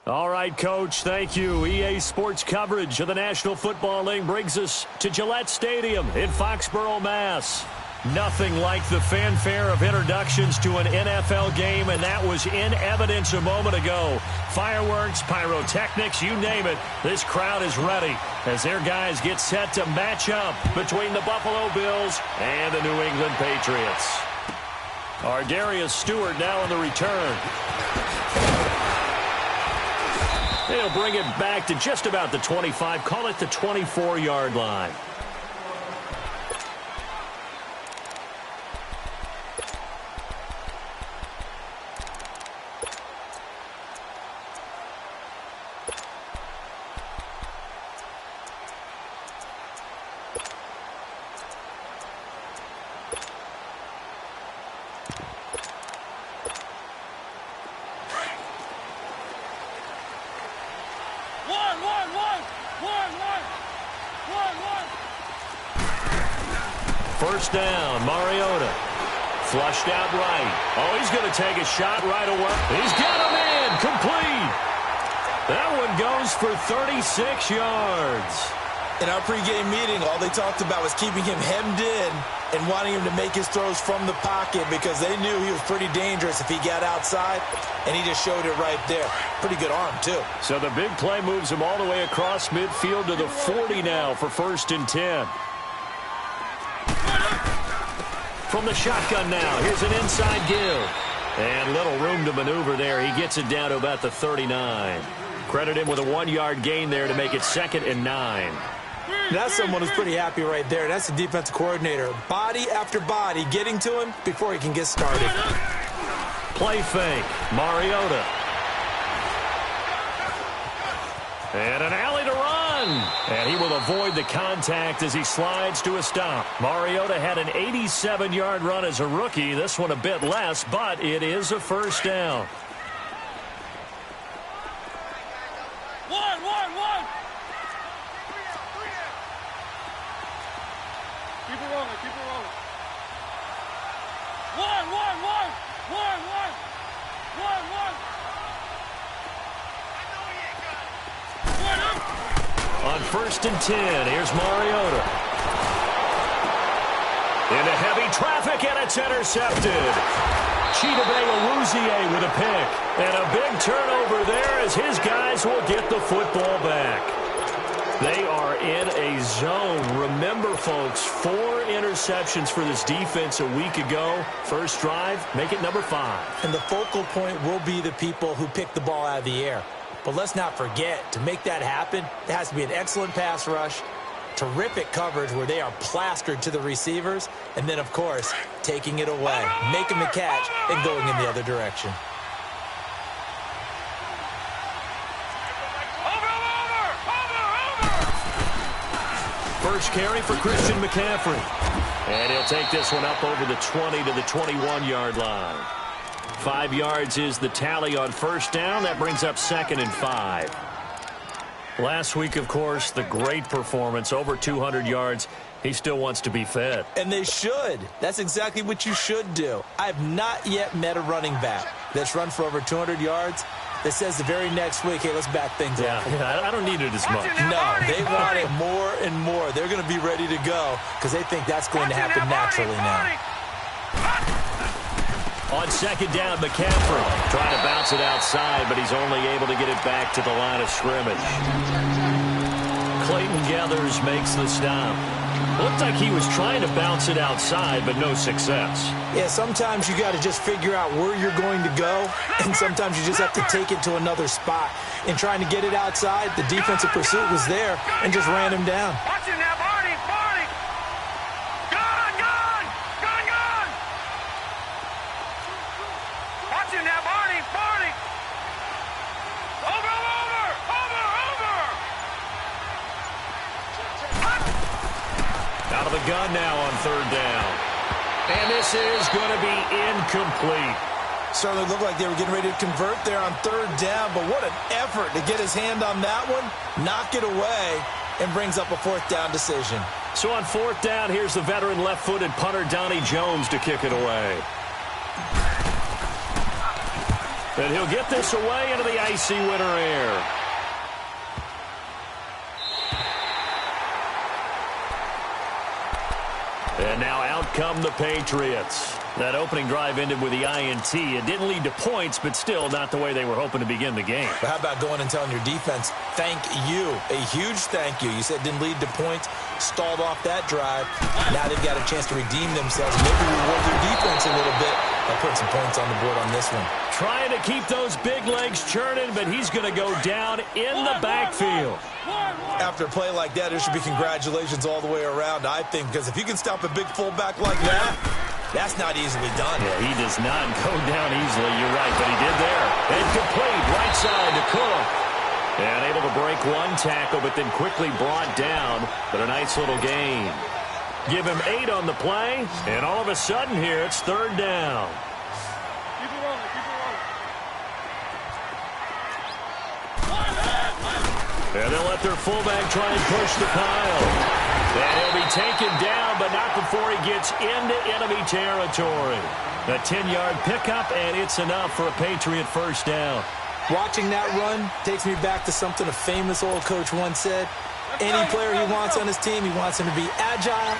All right, Coach, thank you. EA Sports coverage of the National Football League brings us to Gillette Stadium in Foxborough, Mass. Nothing like the fanfare of introductions to an NFL game, and that was in evidence a moment ago. Fireworks, pyrotechnics, you name it. This crowd is ready as their guys get set to match up between the Buffalo Bills and the New England Patriots. Darius Stewart now in the return. They'll bring it back to just about the 25, call it the 24-yard line. First down, Mariota. Flushed out right. Oh, he's going to take a shot right away. He's got him in. Complete. That one goes for 36 yards. In our pregame meeting, all they talked about was keeping him hemmed in and wanting him to make his throws from the pocket because they knew he was pretty dangerous if he got outside, and he just showed it right there. Pretty good arm, too. So the big play moves him all the way across midfield to the 40 now for 1st and 10. From the shotgun now, here's an inside give. And little room to maneuver there. He gets it down to about the 39. Credit him with a 1-yard gain there to make it 2nd and 9. That's someone who's pretty happy right there. That's the defensive coordinator. Body after body getting to him before he can get started. Play fake. Mariota. And an alley to run. And he will avoid the contact as he slides to a stop. Mariota had an 87-yard run as a rookie. This one a bit less, but it is a first down. One. Keep it rolling. On 1st and 10, here's Mariota. Into heavy traffic, and it's intercepted. Chidobe with a pick. And a big turnover there as his guys will get the football back. They are in a zone. Remember, folks, 4 interceptions for this defense a week ago. First drive, make it number 5. And the focal point will be the people who pick the ball out of the air. But let's not forget, to make that happen, it has to be an excellent pass rush, terrific coverage where they are plastered to the receivers, and then, of course, taking it away, making the catch, and going in the other direction. First carry for Christian McCaffrey. And he'll take this one up over the 20 to the 21-yard line. 5 yards is the tally on first down. That brings up 2nd and 5. Last week, of course, the great performance, over 200 yards. He still wants to be fed. And they should. That's exactly what you should do. I have not yet met a running back that's run for over 200 yards that says the very next week, hey, let's back things up. Yeah, I don't need it as much. No, they want it more and more. They're going to be ready to go because they think that's going to happen naturally now. On 2nd down, McCaffrey trying to bounce it outside, but he's only able to get it back to the line of scrimmage. Clayton Gathers makes the stop. Looked like he was trying to bounce it outside, but no success. Yeah, sometimes you got to just figure out where you're going to go, and sometimes you just have to take it to another spot. In trying to get it outside, the defensive pursuit was there and just ran him down. Watch it now, Barney. Gone. Watch it now, Barney. Over. Out of the gun now on 3rd down. And this is going to be incomplete. Certainly looked like they were getting ready to convert there on 3rd down, but what an effort to get his hand on that one, knock it away, and brings up a 4th down decision. So on 4th down, here's the veteran left-footed punter Donnie Jones to kick it away. And he'll get this away into the icy winter air. And now out come the Patriots. That opening drive ended with the INT. It didn't lead to points, but still not the way they were hoping to begin the game. But how about going and telling your defense, thank you, a huge thank you. You said it didn't lead to points, stalled off that drive. Now they've got a chance to redeem themselves, maybe reward their defense a little bit by putting some points on the board on this one. Trying to keep those big legs churning, but he's going to go down in the backfield. After a play like that, there should be congratulations all the way around, I think, because if you can stop a big fullback like that, that's not easily done. Yeah, he does not go down easily. You're right, but he did there. And complete right side to Cook. And able to break one tackle, but then quickly brought down. But a nice little gain. Give him 8 on the play, and all of a sudden here, it's 3rd down. Keep it rolling, keep it rolling. And they'll let their fullback try and push the pile. And he'll be taken down, but not before he gets into enemy territory. A 10-yard pickup, and it's enough for a Patriot first down. Watching that run takes me back to something a famous old coach once said. Any player he wants on his team, he wants him to be agile,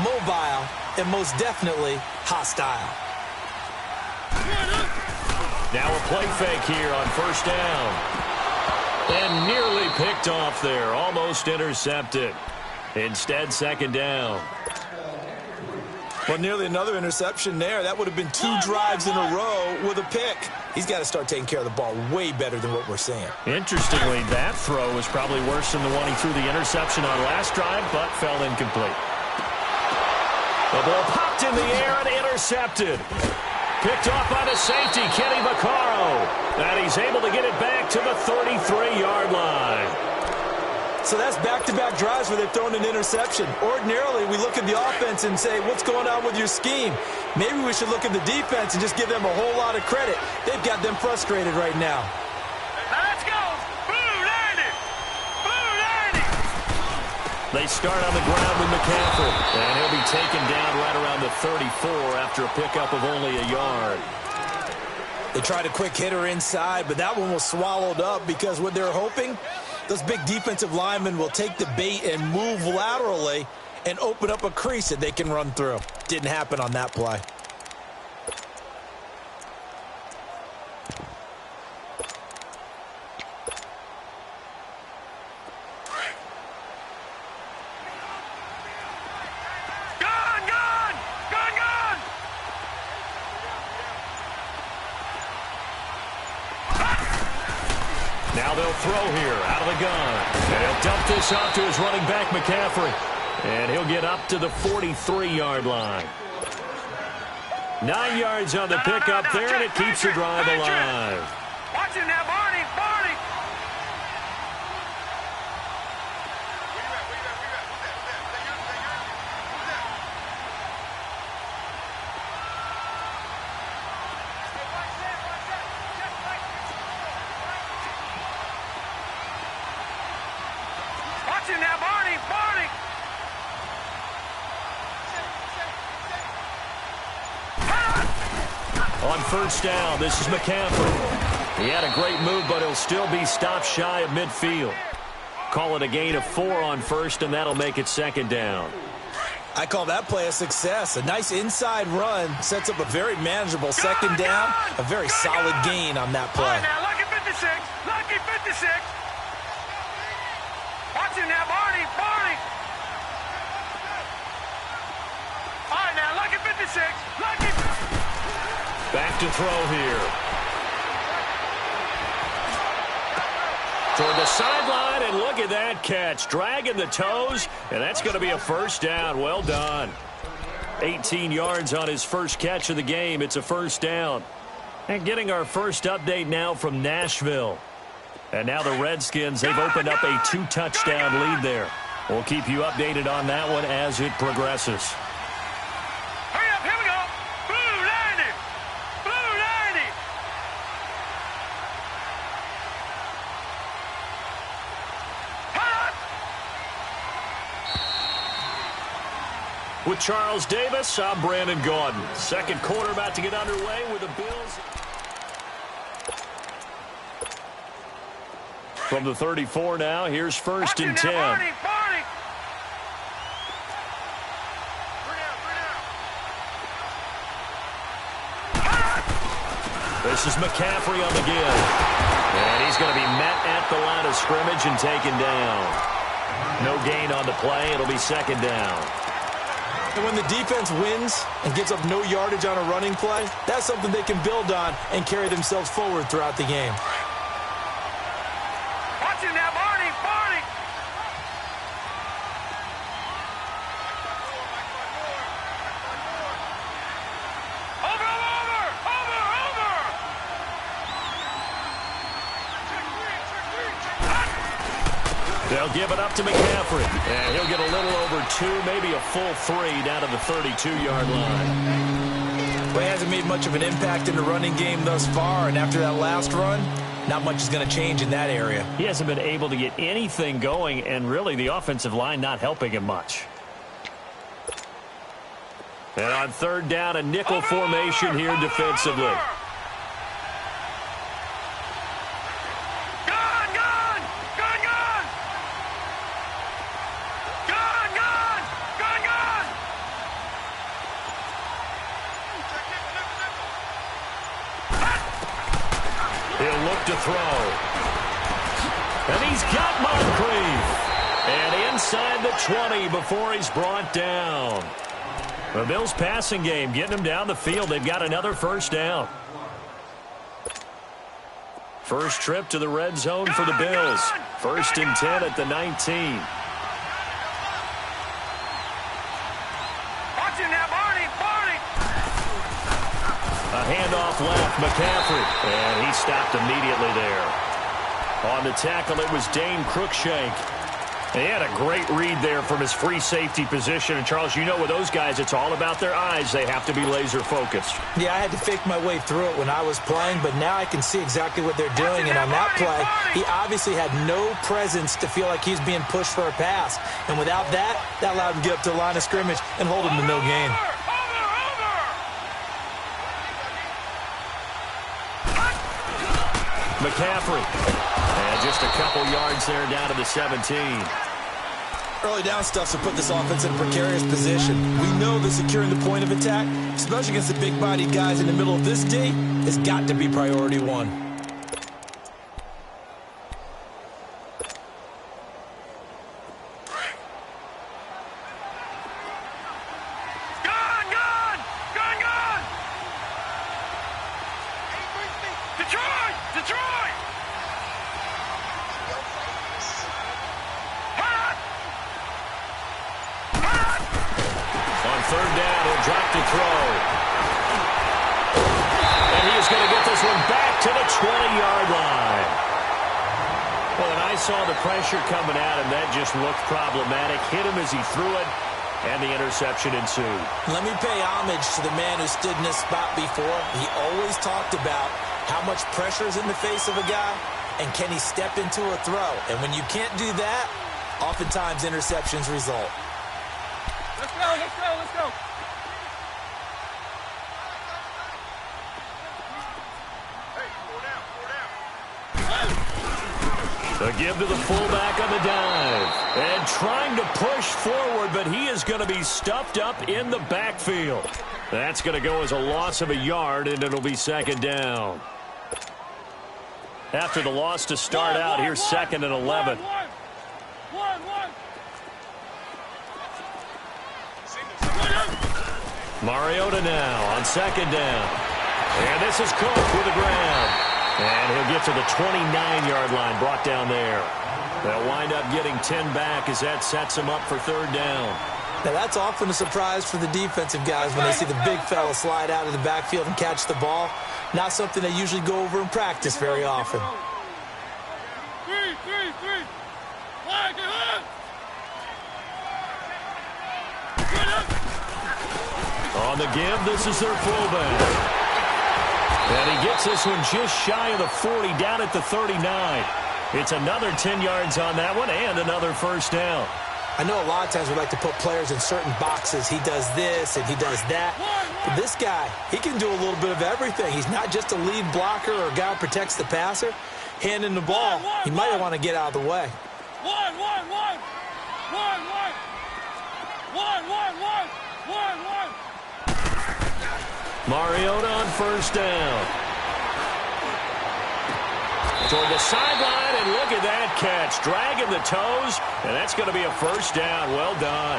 mobile, and most definitely hostile. Now a play fake here on first down. And nearly picked off there, almost intercepted. Instead, 2nd down. Well, nearly another interception there. That would have been 2 drives in a row with a pick. He's got to start taking care of the ball way better than what we're seeing. Interestingly, that throw was probably worse than the one he threw the interception on last drive, but fell incomplete. The ball popped in the air and intercepted. Picked off by the safety, Kenny Vaccaro. And he's able to get it back to the 33-yard line. So that's back-to-back drives where they've thrown an interception. Ordinarily, we look at the offense and say, what's going on with your scheme? Maybe we should look at the defense and just give them a whole lot of credit. They've got them frustrated right now. Let's go! Boo, Landy! Boo, Landy! They start on the ground with McCaffrey. And he'll be taken down right around the 34 after a pickup of only a yard. They tried a quick hitter inside, but that one was swallowed up because what they're hoping, those big defensive linemen will take the bait and move laterally and open up a crease that they can run through. Didn't happen on that play. Now they'll throw here out of the gun. And he'll dump this off to his running back, McCaffrey. And he'll get up to the 43-yard line. 9 yards on the pickup there, and it keeps the drive alive. Watch him now, Barney! Barney! Watch him now, Barney! Barney! On first down, this is McCaffrey. He had a great move, but he'll still be stopped shy of midfield. Call it a gain of 4 on first, and that'll make it 2nd down. I call that play a success. A nice inside run sets up a very manageable 2nd down. A very solid gain on that All play. right, now, lucky 56. Lucky 56. Watch him now, Barney. Barney. All right, now, lucky 56. Lucky. Back to throw here. Toward the sideline, and look at that catch. Dragging the toes, and that's going to be a first down. Well done. 18 yards on his first catch of the game. It's a first down. And getting our first update now from Nashville. And now the Redskins, they've opened up a 2-touchdown lead there. We'll keep you updated on that one as it progresses. Hurry up, here we go. Blue 90. Blue 90. With Charles Davis, I'm Brandon Gaudin. Second quarter about to get underway with the Bills. From the 34 now, here's 1st and 10. This is McCaffrey on the give. And he's going to be met at the line of scrimmage and taken down. No gain on the play. It'll be 2nd down. And when the defense wins and gives up no yardage on a running play, that's something they can build on and carry themselves forward throughout the game. Watch him now, Barney, Barney. They'll give it up to McCaffrey. And he'll get a little over 2, maybe a full 3 down to the 32-yard line. Well, he hasn't made much of an impact in the running game thus far, and after that last run, not much is going to change in that area. He hasn't been able to get anything going, and really the offensive line not helping him much. And on 3rd down, a nickel formation here defensively. To throw. And he's got Moncrief. And inside the 20 before he's brought down. The Bills' passing game getting him down the field. They've got another 1st down. First trip to the red zone for the Bills. 1st and 10 at the 19. Watch him now, Barney, Barney. A handoff left, McCaffrey, and he stopped immediately there. On the tackle, it was Dane Cruikshank. He had a great read there from his free safety position. And, Charles, you know with those guys, it's all about their eyes. They have to be laser-focused. Yeah, I had to fake my way through it when I was playing, but now I can see exactly what they're doing. And on that play, he obviously had no presence to feel like he's being pushed for a pass. And without that, that allowed him to get up to the line of scrimmage and hold him to no gain. McCaffrey. And just a couple yards there down to the 17. Early down stuff to put this offense in a precarious position. We know that securing the point of attack, especially against the big-bodied guys in the middle of this D, has got to be priority 1. Coming at him, that just looked problematic. Hit him as he threw it, and the interception ensued. Let me pay homage to the man who stood in this spot before. He always talked about how much pressure is in the face of a guy, and can he step into a throw. And when you can't do that, oftentimes interceptions result. Let's go, let's go, let's go. The give to the fullback on the dive. And trying to push forward, but he is going to be stuffed up in the backfield. That's going to go as a loss of a yard, and it'll be 2nd down. After the loss to start out, here's 2nd and 11. Mariota now on 2nd down. And this is Cook with a grab. And he'll get to the 29-yard line, brought down there. They'll wind up getting 10 back as that sets him up for 3rd down. Now, that's often a surprise for the defensive guys when they see the big fella slide out of the backfield and catch the ball. Not something they usually go over in practice very often. On the give, this is their fullback. And he gets this one just shy of the 40, down at the 39. It's another 10 yards on that one and another 1st down. I know a lot of times we like to put players in certain boxes. He does this and he does that. But this guy, he can do a little bit of everything. He's not just a lead blocker or a guy who protects the passer. Handing the ball, he might want to get out of the way. Mariota on first down. Toward the sideline, and look at that catch. Dragging the toes, and that's going to be a first down. Well done.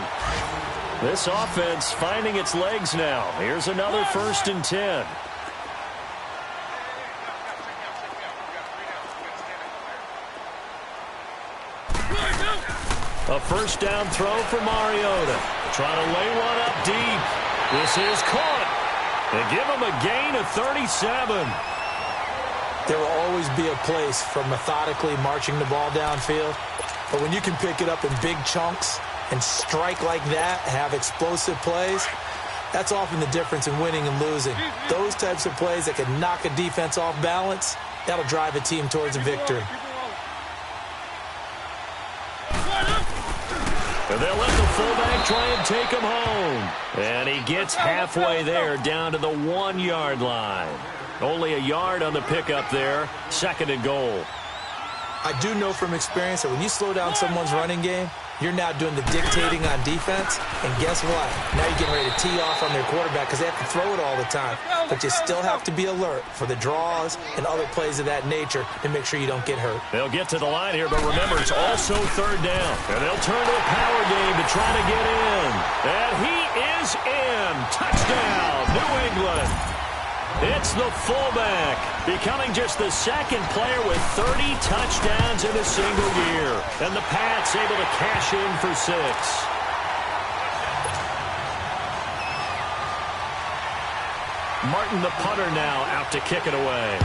This offense finding its legs now. Here's another 1st and 10. A first down throw for Mariota. Trying to lay one up deep. This is caught. They give him a gain of 37. There will always be a place for methodically marching the ball downfield. But when you can pick it up in big chunks and strike like that, have explosive plays, that's often the difference in winning and losing. Those types of plays that can knock a defense off balance, that'll drive a team towards a victory. And they'll let the fullback try and take him home. And he gets halfway there, down to the 1-yard line. Only a yard on the pickup there. 2nd and goal. I do know from experience that when you slow down someone's running game, you're now doing the dictating on defense. And guess what? Now you're getting ready to tee off on their quarterback because they have to throw it all the time. But you still have to be alert for the draws and other plays of that nature to make sure you don't get hurt. They'll get to the line here, but remember, it's also 3rd down. And they'll turn to a power game to try to get in. And he is in. Touchdown, New England. It's the fullback, becoming just the 2nd player with 30 touchdowns in a single year. And the Pats able to cash in for 6. Martin, the punter, now out to kick it away.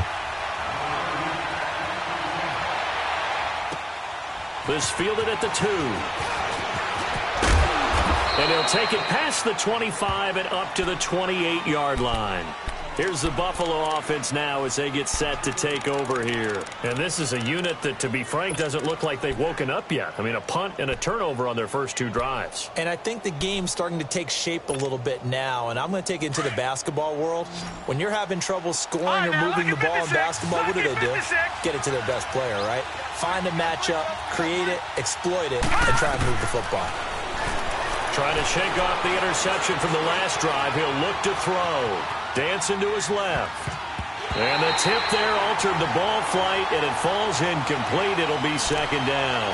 This fielded at the 2. And he'll take it past the 25 and up to the 28-yard line. Here's the Buffalo offense now as they get set to take over here. And this is a unit that, to be frank, doesn't look like they've woken up yet. I mean, a punt and a turnover on their first 2 drives. And I think the game's starting to take shape a little bit now. And I'm going to take it into the basketball world. When you're having trouble scoring or moving the ball in basketball, what do? Get it to their best player, right? Find a matchup, create it, exploit it, and try and move the football. Trying to shake off the interception from the last drive. He'll look to throw. Dancing to his left. And the tip there altered the ball flight, and it falls incomplete. It'll be 2nd down.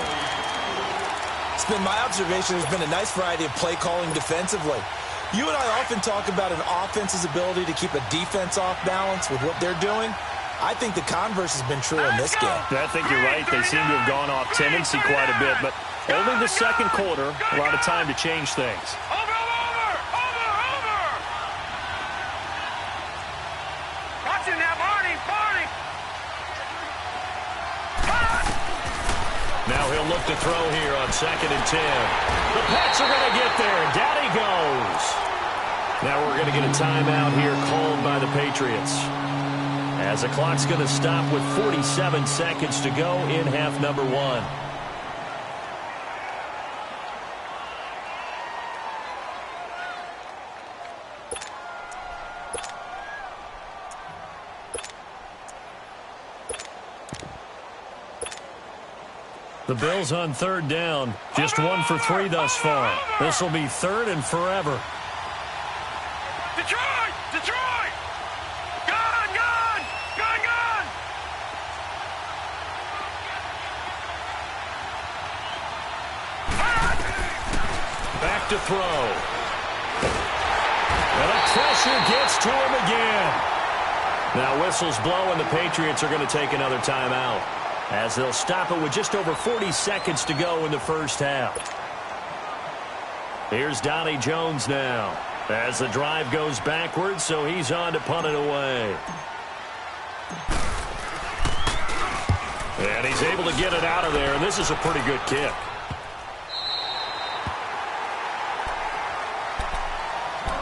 It's been my observation there's been a nice variety of play calling defensively. You and I often talk about an offense's ability to keep a defense off balance with what they're doing. I think the converse has been true in this game. I think you're right. They seem to have gone off tendency quite a bit, but only the 2nd quarter, a lot of time to change things. Now he'll look to throw here on 2nd and 10. The Pats are going to get there. Down he goes. Now we're going to get a timeout here called by the Patriots, as the clock's going to stop with 47 seconds to go in half number 1. The Bills on 3rd down. Just 1 for 3 thus far. This will be 3rd and forever. Detroit! Detroit! Gun! Gun! Gun! Gun! Back to throw. And the pressure gets to him again. Now whistles blow, and the Patriots are going to take another timeout, as they'll stop it with just over 40 seconds to go in the first half. Here's Donnie Jones now, as the drive goes backwards, so he's on to punt it away. And he's able to get it out of there, and this is a pretty good kick.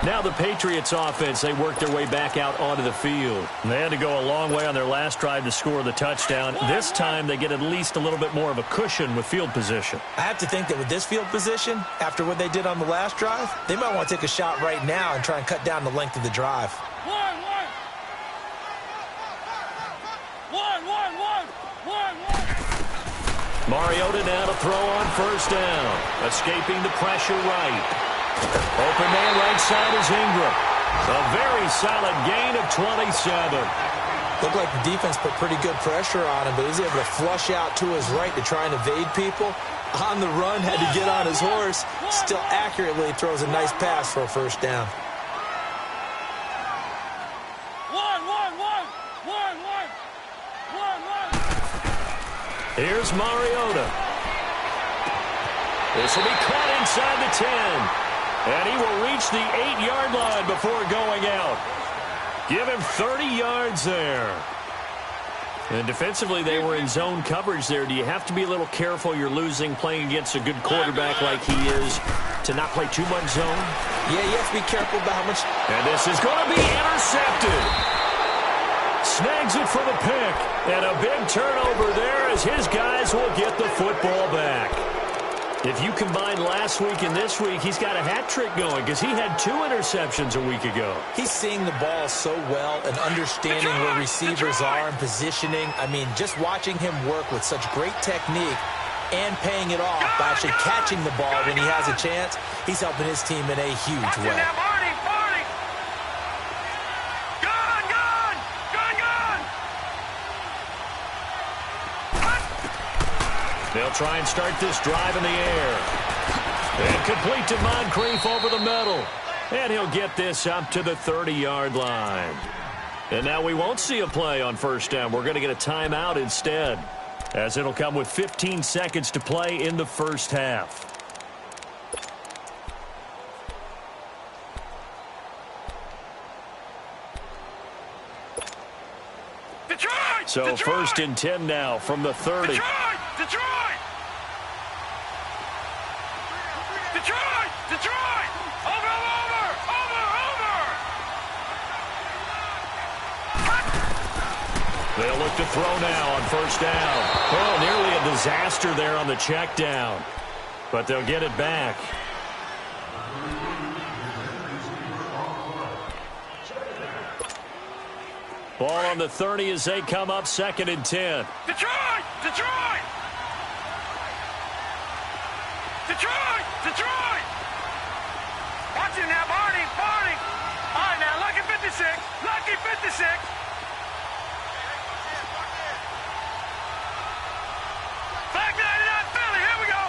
Now the Patriots offense, they work their way back out onto the field. They had to go a long way on their last drive to score the touchdown. This time they get at least a little bit more of a cushion with field position. I have to think that with this field position, after what they did on the last drive, they might want to take a shot right now and try and cut down the length of the drive. Mariota now to throw on first down. Escaping the pressure right. Open man right side is Ingram. A very solid gain of 27. Looked like the defense put pretty good pressure on him, but he was able to flush out to his right to try and evade people. On the run, had to get on his horse. Still accurately throws a nice pass for a first down. Here's Mariota. This will be caught inside the 10. And he will reach the 8-yard line before going out. Give him 30 yards there. And defensively, they were in zone coverage there. Do you have to be a little careful you're losing playing against a good quarterback like he is to not play too much zone? Yeah, you have to be careful about how much. And this is going to be intercepted. Snags it for the pick. And a big turnover there as his guys will get the football back. If you combine last week and this week, he's got a hat trick going because he had 2 interceptions a week ago. He's seeing the ball so well and understanding where receivers are and positioning. I mean, just watching him work with such great technique and paying it off by actually catching the ball when he has a chance, he's helping his team in a huge way. They'll try and start this drive in the air. And complete to Moncrief over the middle. And he'll get this up to the 30-yard line. And now we won't see a play on first down. We're going to get a timeout instead, as it'll come with 15 seconds to play in the first half. Detroit! So Detroit! first and 10 now from the 30. Detroit! Detroit! Detroit! Detroit! Over! They'll look to throw now on first down. Oh, nearly a disaster there on the check down. But they'll get it back. Ball on the 30 as they come up second and 10. Detroit! Detroit! Detroit! Detroit! Watch it now, Barney! Barney! All right, now, lucky 56. Lucky 56. Flag 99 Philly. Here we go.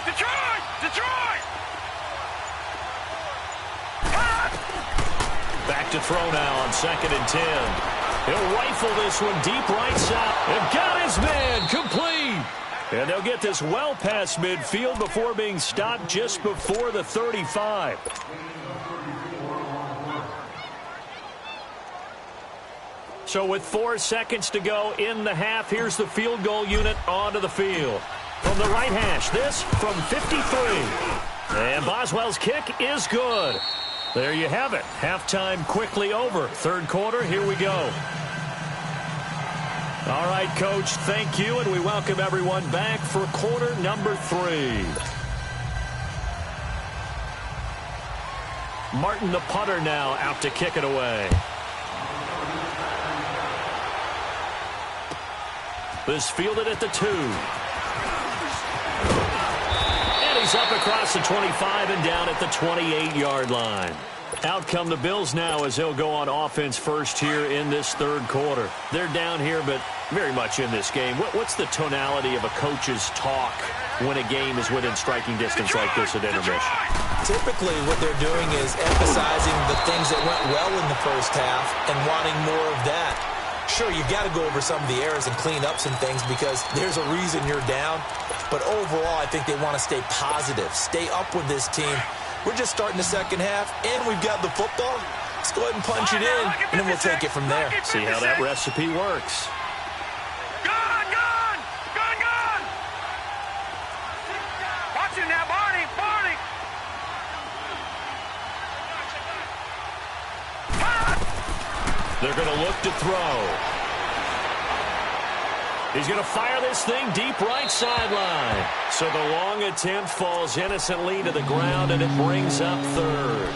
Detroit! Detroit! Back to throw now on second and 10. He'll rifle this one deep right side. And got his man complete. And they'll get this well past midfield before being stopped just before the 35. So with 4 seconds to go in the half, here's the field goal unit onto the field. From the right hash, this from 53. And Boswell's kick is good. There you have it. Halftime quickly over. Third quarter, here we go. All right, Coach, thank you, and we welcome everyone back for quarter number 3. Martin, the punter, now out to kick it away. This fielded at the 2. And he's up across the 25 and down at the 28-yard line. Out come the Bills now as they'll go on offense first here in this third quarter. They're down here, but very much in this game. What's the tonality of a coach's talk when a game is within striking distance like this at intermission? Typically, what they're doing is emphasizing the things that went well in the first half and wanting more of that. Sure, you've got to go over some of the errors and clean up some things because there's a reason you're down. But overall, I think they want to stay positive, stay up with this team. We're just starting the second half, and we've got the football. Let's go ahead and punch it in, and then we'll take it from there. See how that recipe works. Gone! Watch it now, Barney! They're going to look to throw. He's going to fire this thing deep right sideline. So the long attempt falls innocently to the ground, and it brings up third.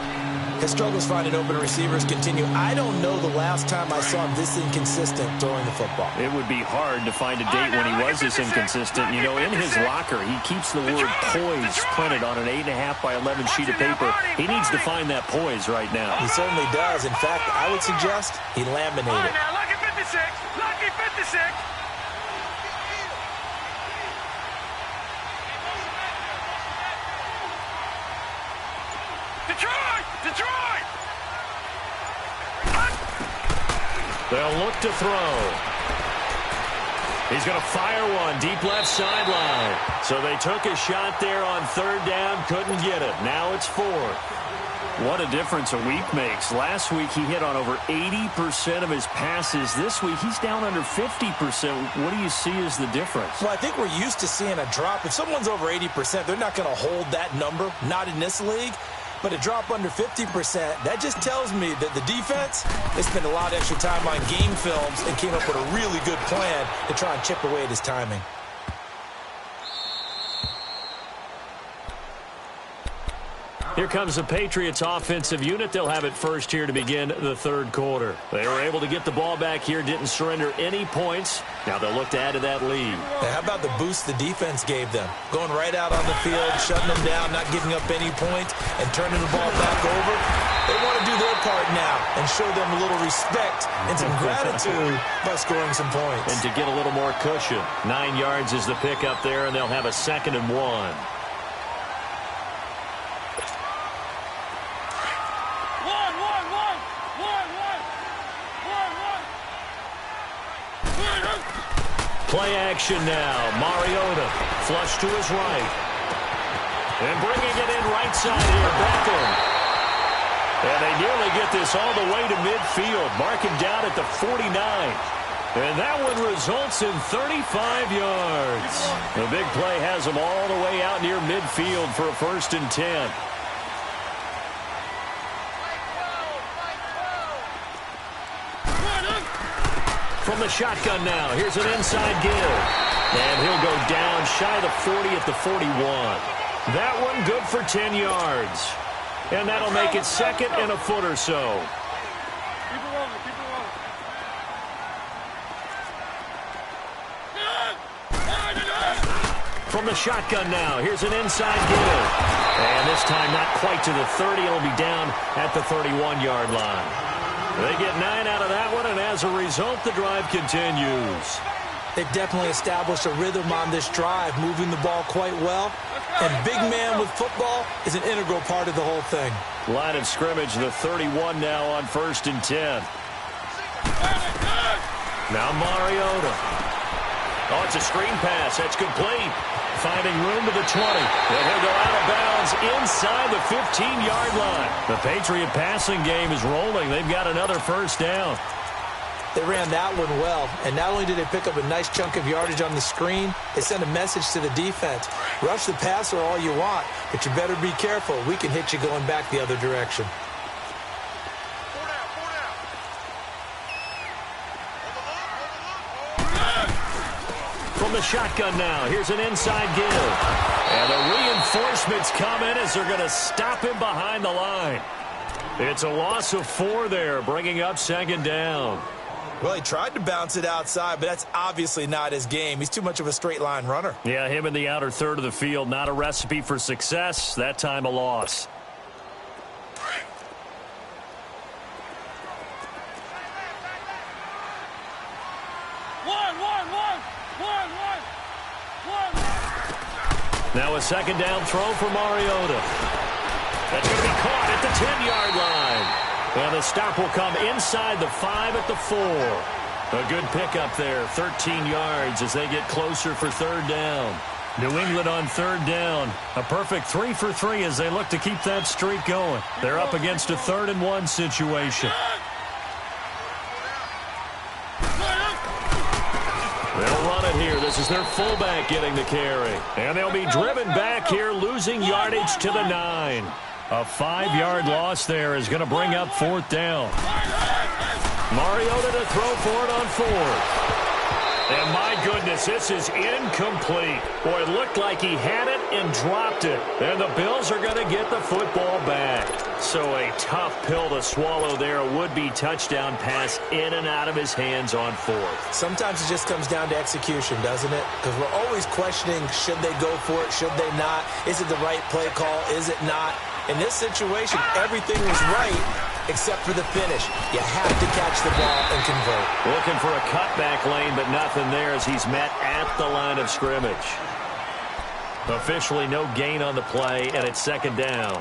His struggles finding open receivers continue. I don't know the last time I saw him this inconsistent throwing the football. It would be hard to find a date when he was this inconsistent. You know, in his locker, he keeps the word poise printed on an 8.5 by 11 sheet of paper. He needs to find that poise right now. He certainly does. In fact, I would suggest he laminated it. Now, lucky 56. Lucky 56. Detroit! Detroit! They'll look to throw. He's going to fire one deep left sideline. So they took a shot there on third down, couldn't get it. Now it's fourth. What a difference a week makes. Last week he hit on over 80% of his passes. This week he's down under 50%. What do you see as the difference? Well, I think we're used to seeing a drop. If someone's over 80%, they're not going to hold that number, not in this league. But a drop under 50%, that just tells me that the defense, they spent a lot of extra time on game films and came up with a really good plan to try and chip away at his timing. Here comes the Patriots offensive unit. They'll have it first here to begin the third quarter. They were able to get the ball back here, didn't surrender any points. Now they'll look to add to that lead. Now, how about the boost the defense gave them? Going right out on the field, shutting them down, not giving up any points, and turning the ball back over. They want to do their part now and show them a little respect and some gratitude by scoring some points. And to get a little more cushion. 9 yards is the pickup there, and they'll have a 2nd and 1. Play action now. Mariota flush to his right. And bringing it in right side here, Beckham. And they nearly get this all the way to midfield. Mark him down at the 49. And that one results in 35 yards. The big play has them all the way out near midfield for a 1st and 10. From the shotgun now, here's an inside give. And he'll go down shy of the 40 at the 41. That one good for 10 yards. And that'll make it 2nd and a foot or so. Keep it rolling, keep it rolling. From the shotgun now, here's an inside give. And this time not quite to the 30. It'll be down at the 31-yard line. They get 9 out of that one, and as a result, the drive continues. They've definitely established a rhythm on this drive, moving the ball quite well. And big man with football is an integral part of the whole thing. Line of scrimmage, the 31 now on 1st and 10. Now Mariota. Oh, it's a screen pass. That's complete. Finding room to the 20. And he'll go out of bounds inside the 15-yard line. The Patriot passing game is rolling. They've got another 1st down. They ran that one well, and not only did they pick up a nice chunk of yardage on the screen, they sent a message to the defense. Rush the passer all you want, but you better be careful. We can hit you going back the other direction. From the shotgun now, here's an inside give. And the reinforcements come in as they're going to stop him behind the line. It's a loss of 4 there, bringing up 2nd down. Well, he tried to bounce it outside, but that's obviously not his game. He's too much of a straight-line runner. Yeah, him in the outer third of the field, not a recipe for success. That time a loss. Now a 2nd down throw for Mariota. That's going to be caught at the 10-yard line. And the stop will come inside the 5 at the 4. A good pickup there, 13 yards as they get closer for 3rd down. New England on 3rd down. A perfect 3 for 3 as they look to keep that streak going. They're up against a 3rd and 1 situation. They'll run it here. This is their fullback getting the carry. And they'll be driven back here, losing yardage to the 9. A 5-yard loss there is going to bring up 4th down. Mariota to throw for it on fourth. And my goodness, this is incomplete. Boy, it looked like he had it and dropped it. And the Bills are going to get the football back. So a tough pill to swallow there. A would-be touchdown pass in and out of his hands on fourth. Sometimes it just comes down to execution, doesn't it? Because we're always questioning, should they go for it, should they not? Is it the right play call, is it not? In this situation, everything was right except for the finish. You have to catch the ball and convert. Looking for a cutback lane, but nothing there as he's met at the line of scrimmage. Officially no gain on the play, and it's second down.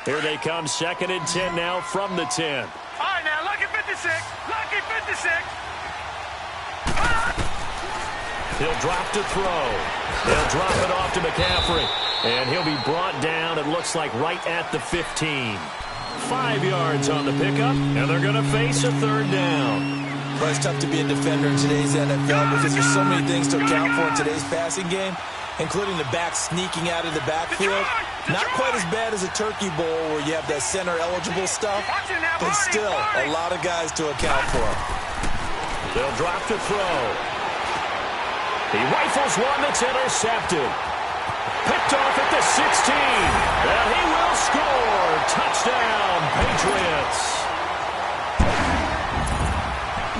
Here they come, 2nd and 10 now from the 10. All right, now, lucky 56. Lucky 56. He'll drop to throw. He'll drop it off to McCaffrey. And he'll be brought down, it looks like, right at the 15. 5 yards on the pickup, and they're going to face a third down. But it's tough to be a defender in today's NFL because there's so many things to account for in today's passing game, including the back sneaking out of the backfield. Not quite as bad as a Turkey Bowl where you have that center-eligible stuff, but still a lot of guys to account for. They'll drop to throw. He rifles one that's intercepted. Picked off at the 16. And he will score. Touchdown, Patriots.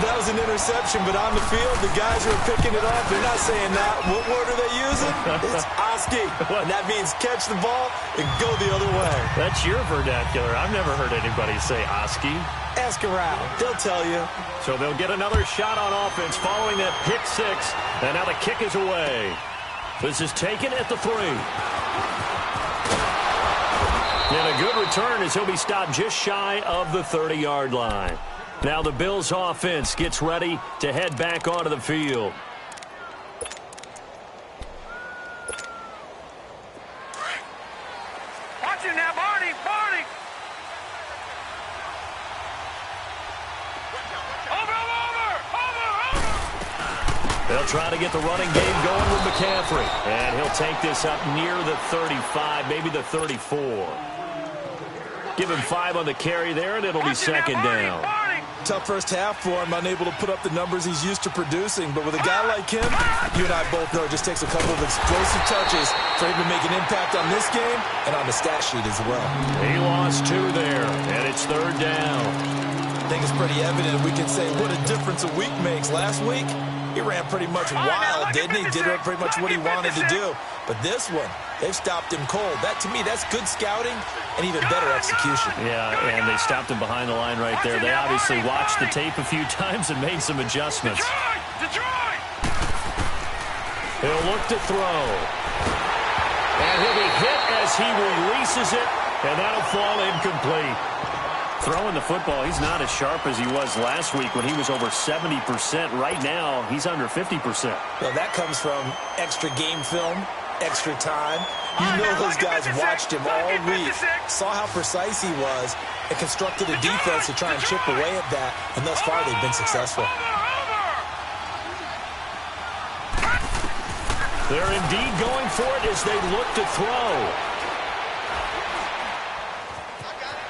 That was an interception, but on the field, the guys who are picking it off, they're not saying that. What word are they using? It's Oski. And that means catch the ball and go the other way. That's your vernacular. I've never heard anybody say Oski. Ask around. They'll tell you. So they'll get another shot on offense following that pick six. And now the kick is away. This is taken at the 3. And a good return as he'll be stopped just shy of the 30-yard line. Now the Bills offense gets ready to head back onto the field. Watch it now, Barney. Barney. Over. They'll try to get the running game going with McCaffrey. And he'll take this up near the 35, maybe the 34. Give him 5 on the carry there, and it'll be second down. Tough first half for him, unable to put up the numbers he's used to producing. But with a guy like him, you and I both know it just takes a couple of explosive touches for him to make an impact on this game and on the stat sheet as well. He lost 2 there, and it's third down. I think it's pretty evident we can say what a difference a week makes. Last week, he ran pretty much wild, didn't he? Did pretty much what he wanted to do. But this one, they've stopped him cold. That, to me, that's good scouting and even better execution. Yeah, and they stopped him behind the line right there. They obviously watched the tape a few times and made some adjustments. Detroit! He'll look to throw. And he'll be hit as he releases it, and that'll fall incomplete. Throwing the football, he's not as sharp as he was last week when he was over 70%. Right now, he's under 50%. Well, that comes from extra game film, extra time. You know those guys watched him all week, saw how precise he was, and constructed a defense to try and chip away at that, and thus far they've been successful. They're indeed going for it as they look to throw.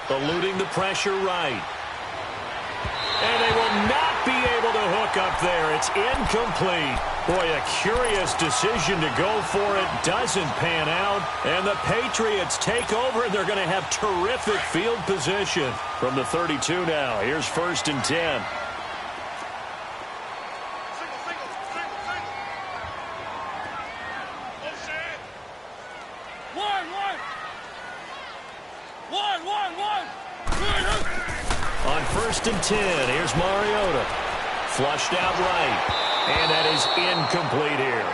Eluding the pressure right. And they will not be able to hook up there. It's incomplete. Boy, a curious decision to go for it. Doesn't pan out. And the Patriots take over, and they're going to have terrific field position. From the 32 now, here's 1st and 10. On 1st and 10, here's Mariota. Flushed out right. And that is incomplete here.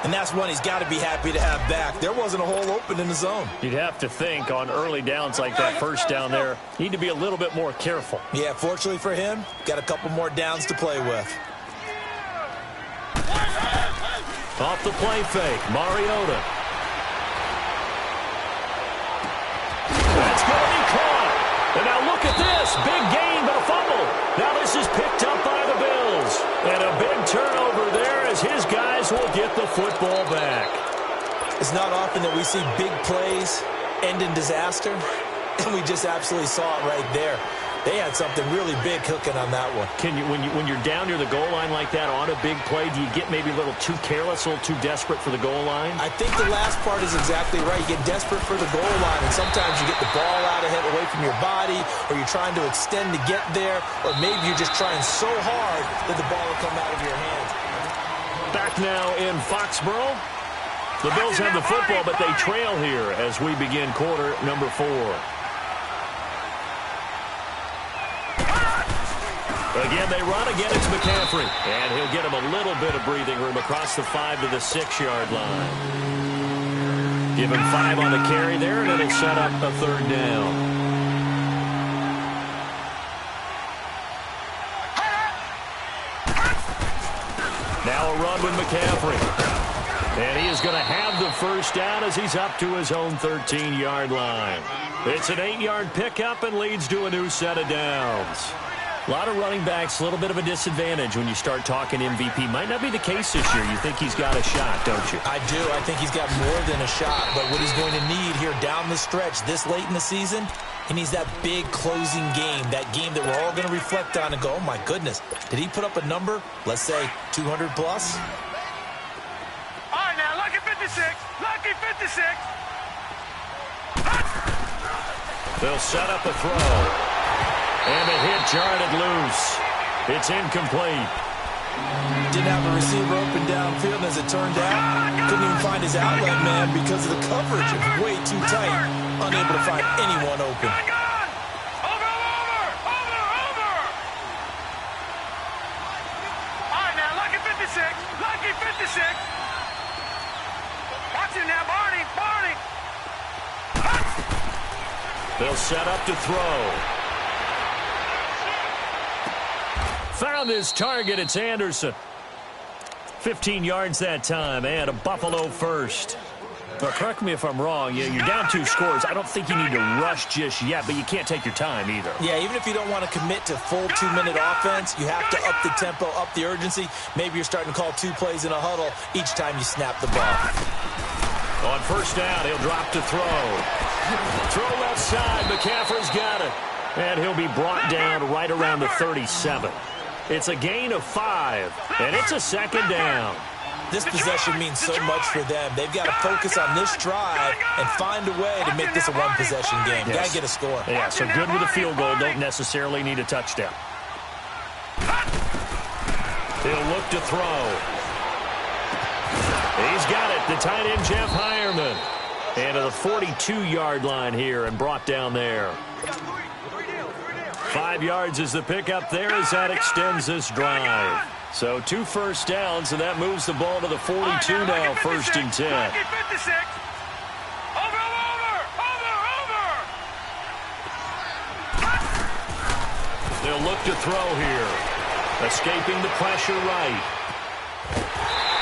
And that's one he's got to be happy to have back. There wasn't a hole open in the zone. You'd have to think on early downs like that, first down there, need to be a little bit more careful. Yeah, fortunately for him, got a couple more downs to play with. Off the play fake, Mariota. That's going to be caught. And now look at this. Big gain, but a fumble. Now this is picked up by the Bills. And a big turnover there as his guys will get the football back. It's not often that we see big plays end in disaster, and we just absolutely saw it right there. They had something really big cooking on that one. When you're down near the goal line like that on a big play, do you get maybe a little too careless, a little too desperate for the goal line? I think the last part is exactly right. You get desperate for the goal line, and sometimes you get the ball out ahead away from your body, or you're trying to extend to get there, or maybe you're just trying so hard that the ball will come out of your hands. Back now in Foxborough. The Bills have the football, but they trail here as we begin quarter number 4. Again, they run. Again, it's McCaffrey. And he'll get him a little bit of breathing room across the 5 to the 6-yard line. Give him 5 on the carry there, and it'll set up a 3rd down. Now a run with McCaffrey. And he is going to have the first down as he's up to his own 13-yard line. It's an 8-yard pickup and leads to a new set of downs. A lot of running backs, a little bit of a disadvantage when you start talking MVP. Might not be the case this year. You think he's got a shot, don't you? I do. I think he's got more than a shot. But what he's going to need here down the stretch this late in the season, he needs that big closing game, that game that we're all going to reflect on and go, oh, my goodness, did he put up a number, let's say, 200 plus? All right, now, lucky 56. Lucky 56. They'll set up a throw. And the hit jarred it loose. It's incomplete. Didn't have a receiver open downfield, and as it turned out, couldn't even find his outlet man because of the coverage. It was way too tight. Unable to find anyone open. Over. All right, now, lucky 56. Lucky 56. Watch him now, Barney. They'll set up to throw. Found his target. It's Anderson. 15 yards that time, and a Buffalo first. Well, correct me if I'm wrong. You're down 2 scores. I don't think you need to rush just yet, but you can't take your time either. Yeah, even if you don't want to commit to full 2-minute offense, you have to up the tempo, up the urgency. Maybe you're starting to call 2 plays in a huddle each time you snap the ball. On first down, he'll drop to throw. Throw left side. McCaffrey's got it. And he'll be brought down right around the 37. It's a gain of 5, and it's a 2nd down. This possession means so much for them. They've got to focus on this drive and find a way to make this a one-possession game. Yes. Got to get a score. Yeah, so good with a field goal. Don't necessarily need a touchdown. He'll look to throw. He's got it. The tight end, Jeff Hireman. And to the 42-yard line here and brought down there. 5 yards is the pickup there as that extends this drive. So 2 first downs, and that moves the ball to the 42 now, 1st and 10. They'll look to throw here. Escaping the pressure right.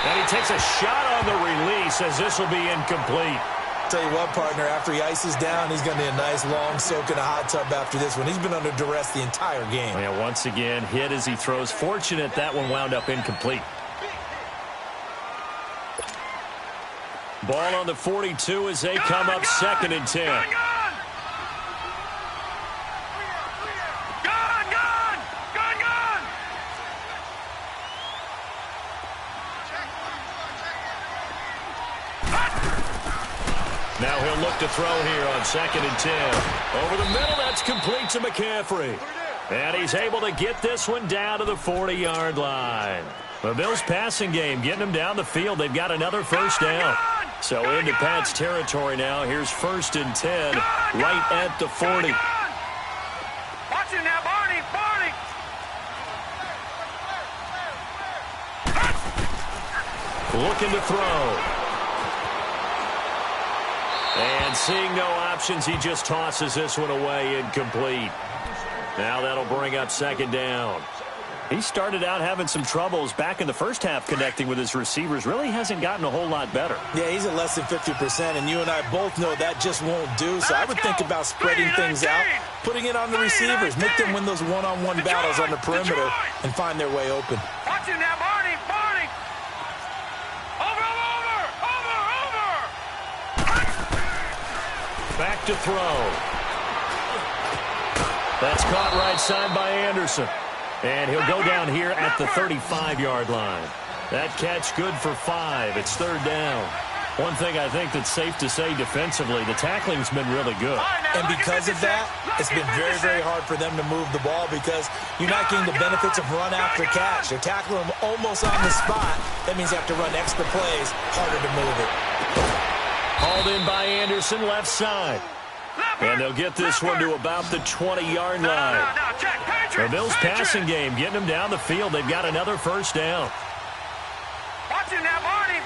And he takes a shot on the release as this will be incomplete. Tell you what, partner, after he ices down, he's going to need a nice long soak in a hot tub after this one. He's been under duress the entire game. Yeah, once again, hit as he throws. Fortunate that one wound up incomplete. Ball on the 42 as they come up 2nd and 10. Now he'll look to throw here on 2nd and 10. Over the middle, that's complete to McCaffrey. And he's able to get this one down to the 40-yard line. The Bills' passing game getting them down the field. They've got another first down. So into Pat's territory now. Here's 1st and 10 right at the 40. Watch him now, Barney. Looking to throw. And seeing no options, he just tosses this one away incomplete. Now that'll bring up 2nd down. He started out having some troubles back in the first half connecting with his receivers. Really hasn't gotten a whole lot better. Yeah, he's at less than 50%, and you and I both know that just won't do. So I would think about spreading things out, putting it on the receivers, make them win those one-on-one battles on the perimeter, and find their way open. Watch him now, Barney. Back to throw. That's caught right side by Anderson. And he'll go down here at the 35-yard line. That catch good for 5. It's third down. One thing I think that's safe to say defensively, the tackling's been really good. And because of that, it's been very, very hard for them to move the ball because you're not getting the benefits of run after catch. They're tackling them almost on the spot. That means you have to run extra plays, harder to move it. Hauled in by Anderson, left side. And they'll get this one to about the 20-yard line. The Bills' passing game, getting them down the field. They've got another first down. Watch him now, Barney.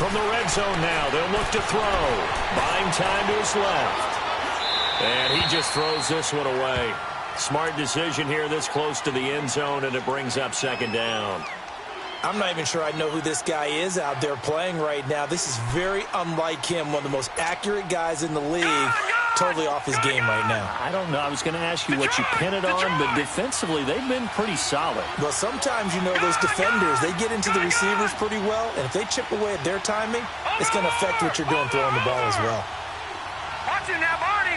From the red zone now, they'll look to throw. Buying time to his left. And he just throws this one away. Smart decision here this close to the end zone, and it brings up second down. I'm not even sure I know who this guy is out there playing right now. This is very unlike him, one of the most accurate guys in the league. Totally off his game right now. I don't know. I was going to ask you what you pin it on, but defensively, they've been pretty solid. Well, sometimes, you know, those defenders, they get into the receivers pretty well, and if they chip away at their timing, it's going to affect what you're doing throwing the ball as well. Watch him now, Barney.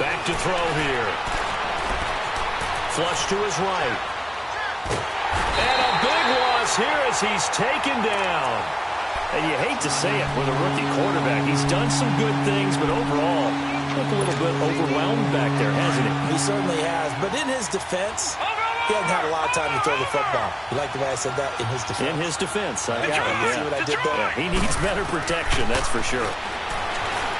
Back to throw here. Flush to his right. And a big loss here as he's taken down. And you hate to say it with a rookie quarterback. He's done some good things, but overall, looked a little bit overwhelmed back there, hasn't he? He certainly has. But in his defense, he hasn't had a lot of time to throw the football. You like the way I said that? In his defense. In his defense. I got it. You see what I did there? Yeah, he needs better protection, that's for sure.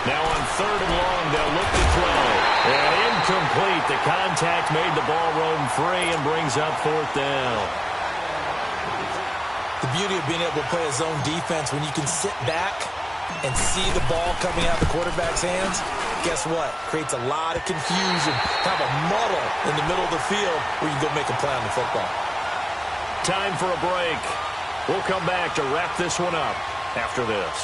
Now on third and long, they'll look to throw. And incomplete. The contact made the ball roam free and brings up fourth down. The beauty of being able to play a zone defense when you can sit back and see the ball coming out of the quarterback's hands, guess what? Creates a lot of confusion. Have a muddle in the middle of the field where you can go make a play on the football. Time for a break. We'll come back to wrap this one up after this.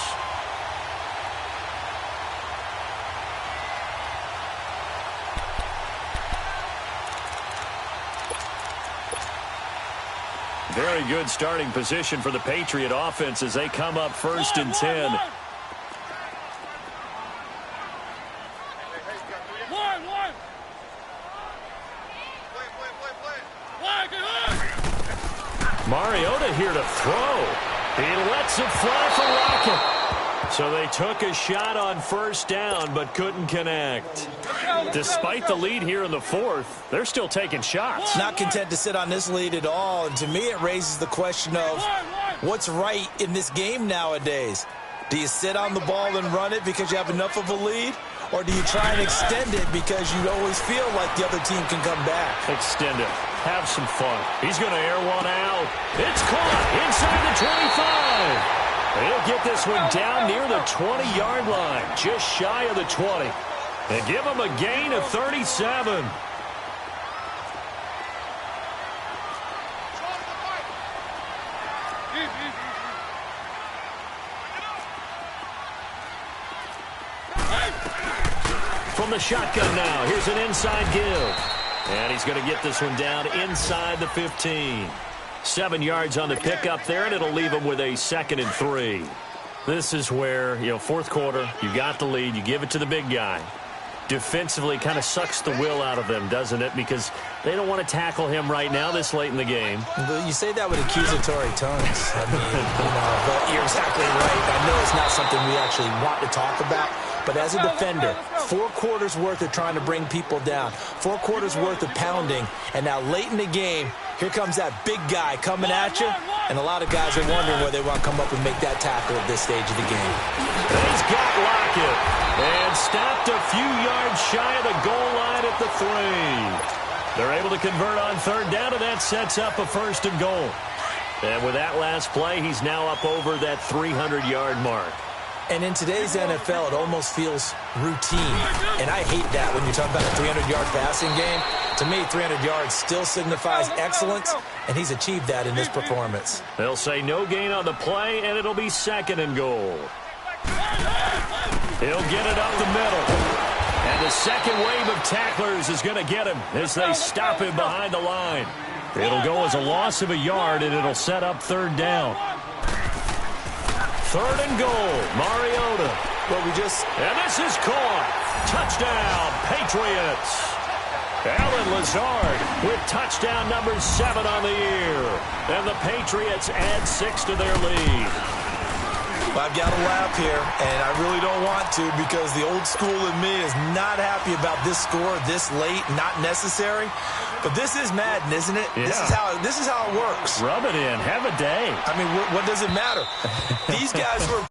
Very good starting position for the Patriot offense as they come up first and 10. Mariota here to throw. He lets it fly for Rocket. So they took a shot on first down but couldn't connect. Despite the lead here in the fourth, they're still taking shots. Not content to sit on this lead at all. And to me, it raises the question of what's right in this game nowadays. Do you sit on the ball and run it because you have enough of a lead? Or do you try and extend it because you always feel like the other team can come back? Extend it. Have some fun. He's going to air one out. It's caught inside the 25. He'll get this one down near the 20-yard line, just shy of the 20. And give him a gain of 37. From the shotgun now, here's an inside give. And he's going to get this one down inside the 15. 7 yards on the pickup there, and it'll leave him with a 2nd and 3. This is where, fourth quarter, you got the lead, you give it to the big guy. Defensively kind of sucks the will out of them, doesn't it? Because they don't want to tackle him right now this late in the game. You say that with accusatory tones. I mean, but you're exactly right. I know it's not something we actually want to talk about. But as a defender, 4 quarters worth of trying to bring people down, 4 quarters worth of pounding, and now late in the game, here comes that big guy coming at you, and a lot of guys are wondering whether they want to come up and make that tackle at this stage of the game. He's got Lockett, and stopped a few yards shy of the goal line at the 3. They're able to convert on third down, and that sets up a 1st and goal. And with that last play, he's now up over that 300-yard mark. And in today's NFL, it almost feels routine. And I hate that when you're talking about a 300-yard passing game. To me, 300 yards still signifies excellence, and he's achieved that in this performance. They'll say no gain on the play, and it'll be 2nd and goal. He'll get it up the middle. And the second wave of tacklers is going to get him as they stop him behind the line. It'll go as a loss of a yard, and it'll set up third down. Third and goal, Mariota. And this is caught. Touchdown, Patriots. Alan Lazard with touchdown number 7 on the year. And the Patriots add 6 to their lead. I've got to laugh here, and I really don't want to because the old school in me is not happy about this score this late, not necessary. But this is Madden, isn't it? Yeah. This is how it works. Rub it in. Have a day. I mean, what does it matter? These guys were